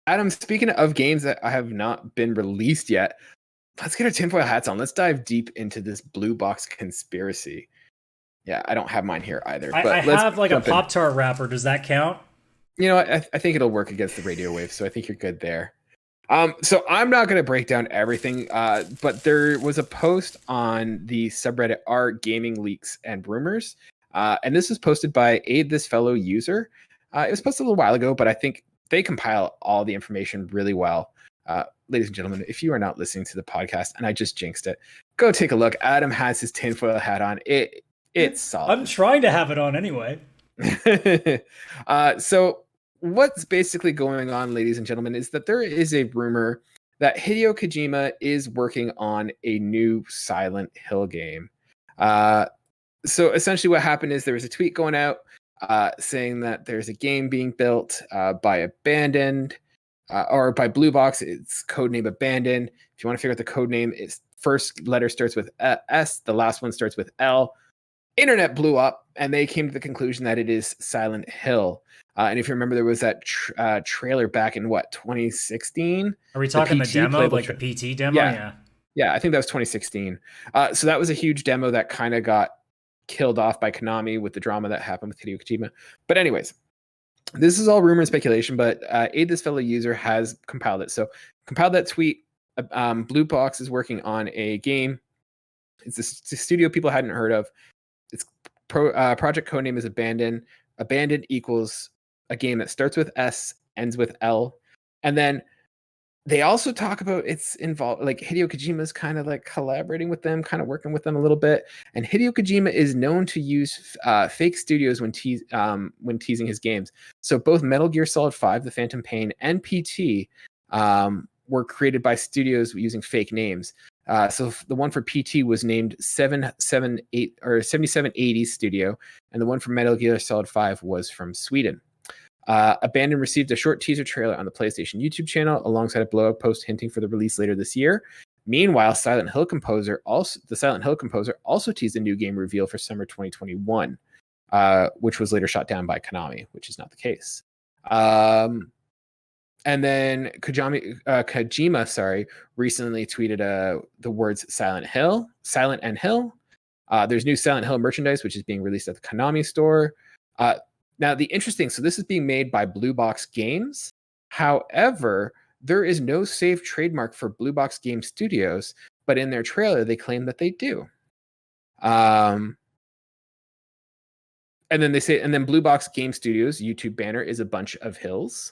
Adam, speaking of games that have not been released yet, let's get our tinfoil hats on. Let's dive deep into this blue box conspiracy. Yeah, I don't have mine here either. But I let's have like a jump in. Pop-Tart wrapper. Does that count? You know what? I think it'll work against the radio wave, so I think you're good there. So I'm not going to break down everything, but there was a post on the subreddit r/gaming leaks and rumors, and this was posted by Aid This Fellow User. It was posted a little while ago, but I think they compile all the information really well. Ladies and gentlemen, if you are not listening to the podcast, and I just jinxed it, go take a look. Adam has his tinfoil hat on. It's solid. I'm trying to have it on anyway. So what's basically going on, ladies and gentlemen, is that there is a rumor that Hideo Kojima is working on a new Silent Hill game. So essentially what happened is there was a tweet going out saying that there's a game being built by Abandoned or by Blue Box. It's codename Abandoned. If you want to figure out the codename, its first letter starts with S, the last one starts with L. Internet blew up, and they came to the conclusion that it is Silent Hill. And if you remember, there was that trailer back in 2016. Are we talking the demo, like the PT demo? Yeah, I think that was 2016. So that was a huge demo that kind of got killed off by Konami with the drama that happened with Hideo Kojima. But anyways, this is all rumor and speculation, but Aid This Fellow User has compiled it. So compiled that tweet. Blue Box is working on a game. It's a studio people hadn't heard of. Its project codename is Abandoned. Abandoned equals a game that starts with S, ends with L. And then they also talk about it's involved, like Hideo Kojima is kind of like collaborating with them, kind of working with them a little bit. And Hideo Kojima is known to use fake studios when teasing his games. So both Metal Gear Solid 5, The Phantom Pain, and PT were created by studios using fake names. So the one for PT was named 778 or 7780 Studio, and the one for Metal Gear Solid 5 was from Sweden. Abandon received a short teaser trailer on the PlayStation YouTube channel alongside a blog post hinting for the release later this year. Meanwhile, the Silent Hill composer also teased a new game reveal for summer 2021, which was later shot down by Konami, which is not the case. And then Kojima, recently tweeted the words Silent and Hill. There's new Silent Hill merchandise, which is being released at the Konami store. Now, so this is being made by Blue Box Games. However, there is no safe trademark for Blue Box Game Studios, but in their trailer, they claim that they do. And then Blue Box Game Studios YouTube banner is a bunch of hills.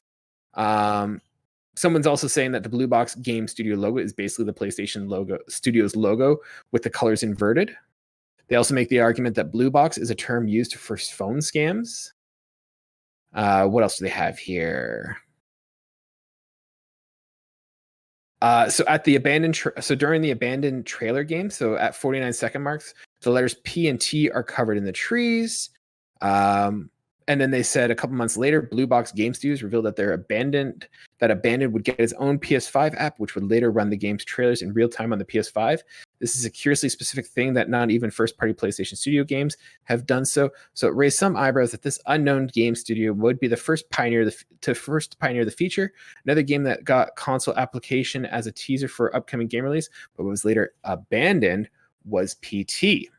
Someone's also saying that the Blue Box Game Studio logo is basically the PlayStation Studios logo with the colors inverted. They also make the argument that Blue Box is a term used for phone scams. What else do they have here? So during the Abandoned trailer game, so at 49 second marks, the letters P and T are covered in the trees. And then they said a couple months later, Blue Box Game Studios revealed that Abandoned would get its own PS5 app, which would later run the game's trailers in real time on the PS5. This is a curiously specific thing that not even first-party PlayStation Studio games have done so. So it raised some eyebrows that this unknown game studio would be the first pioneer the feature. Another game that got console application as a teaser for upcoming game release, but was later abandoned, was PT.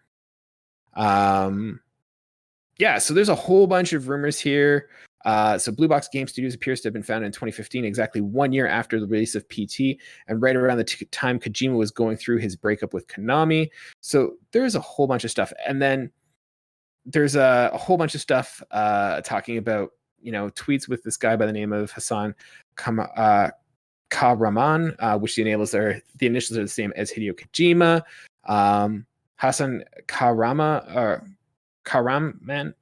Yeah, so there's a whole bunch of rumors here. So Blue Box Game Studios appears to have been founded in 2015, exactly 1 year after the release of PT, and right around the time Kojima was going through his breakup with Konami. So there's a whole bunch of stuff. And then there's a whole bunch of stuff talking about, tweets with this guy by the name of Hassan Kahraman, which the initials are the same as Hideo Kojima. Hassan Kahraman,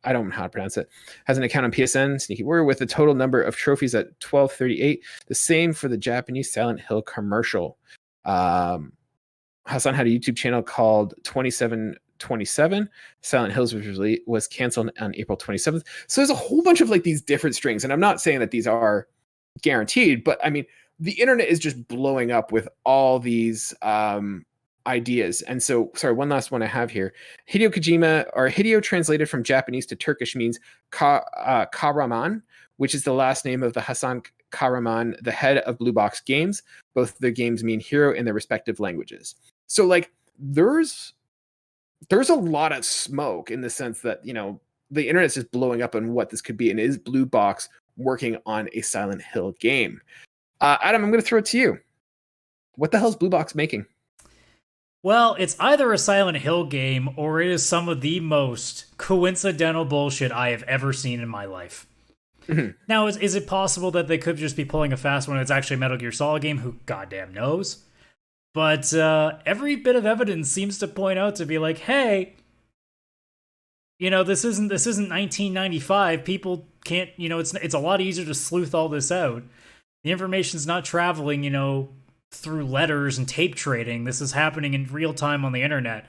I don't know how to pronounce it, has an account on PSN, sneaky word, with a total number of trophies at 1238, the same for the Japanese Silent Hill commercial. Hassan had a YouTube channel called 2727. Silent Hills was canceled on April 27th. So there's a whole bunch of these different strings, and I'm not saying that these are guaranteed, but I mean, the internet is just blowing up with all these ideas. And so, sorry, one last one I have here. Hideo Kojima, or Hideo translated from Japanese to Turkish, means Kahraman, which is the last name of the Hassan Karaman, the head of Blue Box Games. Both of their games mean hero in their respective languages. So like there's a lot of smoke in the sense that, you know, the internet's just blowing up on what this could be. And is Blue Box working on a Silent Hill game? Adam, I'm going to throw it to you. What the hell is Blue Box making? Well, it's either a Silent Hill game or it is some of the most coincidental bullshit I have ever seen in my life. Mm-hmm. Now, is it possible that they could just be pulling a fast one? It's actually a Metal Gear Solid game. Who goddamn knows? But every bit of evidence seems to point out to be like, hey, you know, this isn't 1995. People can't, you know, it's a lot easier to sleuth all this out. The information's not traveling, you know, through letters and tape trading. This is happening in real time on the internet.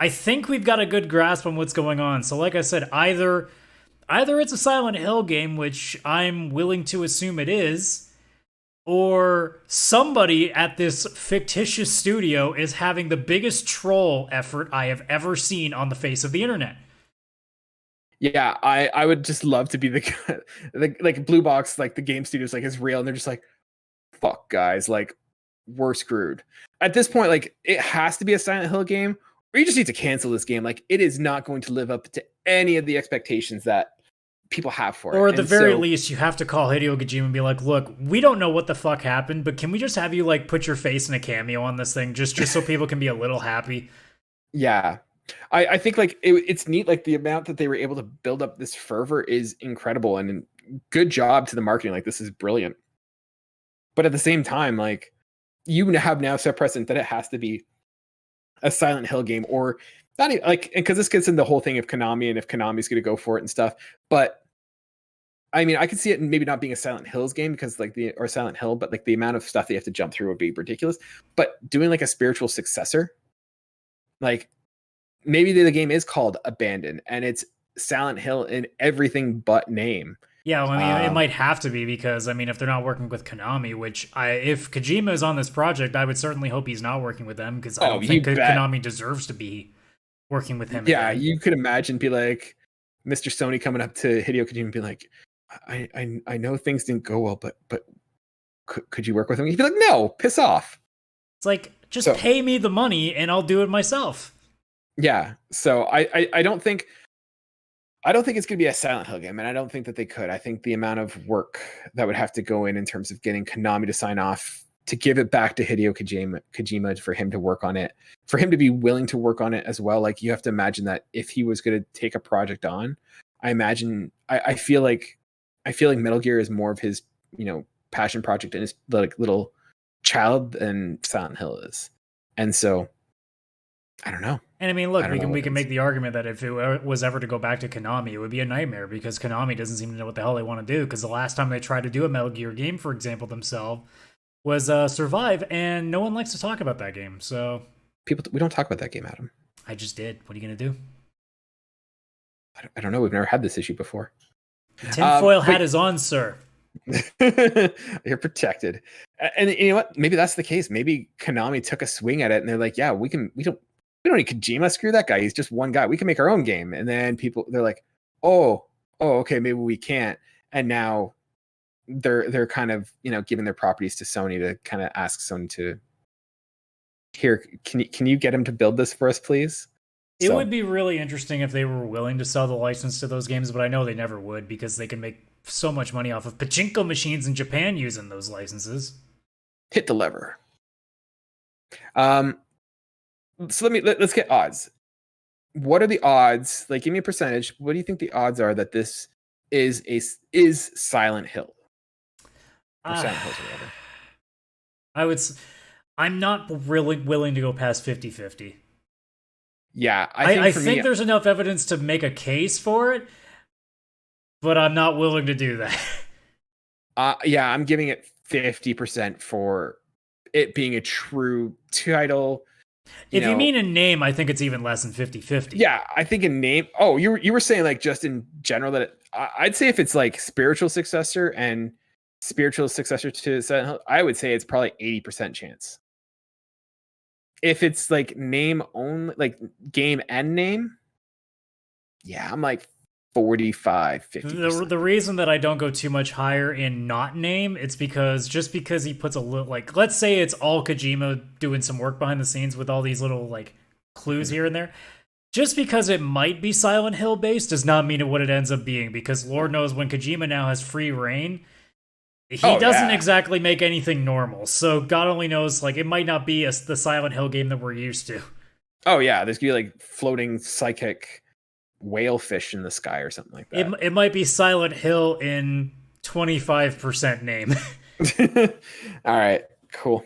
I think we've got a good grasp on what's going on. So like I said, either it's a Silent Hill game, which I'm willing to assume it is, or somebody at this fictitious studio is having the biggest troll effort I have ever seen on the face of the internet. Yeah, I would just love to be the like Blue Box, like the game studios, like is real, and they're just like, fuck guys, like we're screwed. At this point, like it has to be a Silent Hill game, or you just need to cancel this game. Like it is not going to live up to any of the expectations that people have for it. Or at the very least, you have to call Hideo Kojima and be like, look, we don't know what the fuck happened, but can we just have you like put your face in a cameo on this thing just so people can be a little happy? Yeah. I think like it's neat, like the amount that they were able to build up this fervor is incredible, and good job to the marketing. Like this is brilliant. But at the same time, like you have now set precedent that it has to be a Silent Hill game, or not even, like, because this gets into the whole thing of Konami and if Konami's going to go for it and stuff. But I mean, I could see it maybe not being a Silent Hills game because like or Silent Hill, but like the amount of stuff they have to jump through would be ridiculous. But doing like a spiritual successor, like maybe the game is called Abandon and it's Silent Hill in everything but name. Yeah, well, I mean, it might have to be because, I mean, if they're not working with Konami, which if Kojima is on this project, I would certainly hope he's not working with them because I don't think Konami deserves to be working with him. Yeah, again. You could imagine be like Mr. Sony coming up to Hideo Kojima and be like, I know things didn't go well, but could you work with him? He'd be like, no, piss off. It's like, just pay me the money and I'll do it myself. Yeah, so I don't think it's going to be a Silent Hill game, and I don't think that they could. I think the amount of work that would have to go in terms of getting Konami to sign off to give it back to Hideo Kojima for him to work on it, for him to be willing to work on it as well. Like you have to imagine that if he was going to take a project on, I feel like Metal Gear is more of his, you know, passion project and his like little child than Silent Hill is, and so I don't know. And I mean, look, we can make the argument that if it was ever to go back to Konami, it would be a nightmare because Konami doesn't seem to know what the hell they want to do. Because the last time they tried to do a Metal Gear game, for example, themselves was Survive, and no one likes to talk about that game. So we don't talk about that game, Adam. I just did. What are you gonna do? I don't know. We've never had this issue before. The tinfoil hat is on, sir. You're protected. And you know what? Maybe that's the case. Maybe Konami took a swing at it, and they're like, "Yeah, we don't need Kojima. Screw that guy. He's just one guy. We can make our own game." And then they're like, "Oh, okay, maybe we can't." And now they're kind of, you know, giving their properties to Sony to kind of ask Sony to, here, can you get him to build this for us, please? It would be really interesting if they were willing to sell the license to those games, but I know they never would because they can make so much money off of pachinko machines in Japan using those licenses. Hit the lever. So let's get odds. What are the odds? Like, give me a percentage. What do you think the odds are that this is Silent Hill? Or Silent Hills or whatever. I'm not really willing to go past 50-50. Yeah, I think there's enough evidence to make a case for it, but I'm not willing to do that. Yeah, I'm giving it 50% for it being a true title. If you mean in name, I think it's even less than 50-50. Yeah, I think in name. Oh, you were saying like just in general that I'd say if it's like spiritual successor to Silent Hill, I would say it's probably 80% chance. If it's like name only, like game and name, yeah, I'm like 45, 50%. The reason that I don't go too much higher in not name, it's because just because he puts a little, like, let's say it's all Kojima doing some work behind the scenes with all these little, like, clues here and there. Just because it might be Silent Hill based does not mean what it ends up being, because Lord knows when Kojima now has free reign, he doesn't exactly make anything normal. So God only knows, like, it might not be the Silent Hill game that we're used to. Oh yeah, there's gonna be like floating psychic whale fish in the sky or something like that. It might be Silent Hill in 25% name. All right, cool.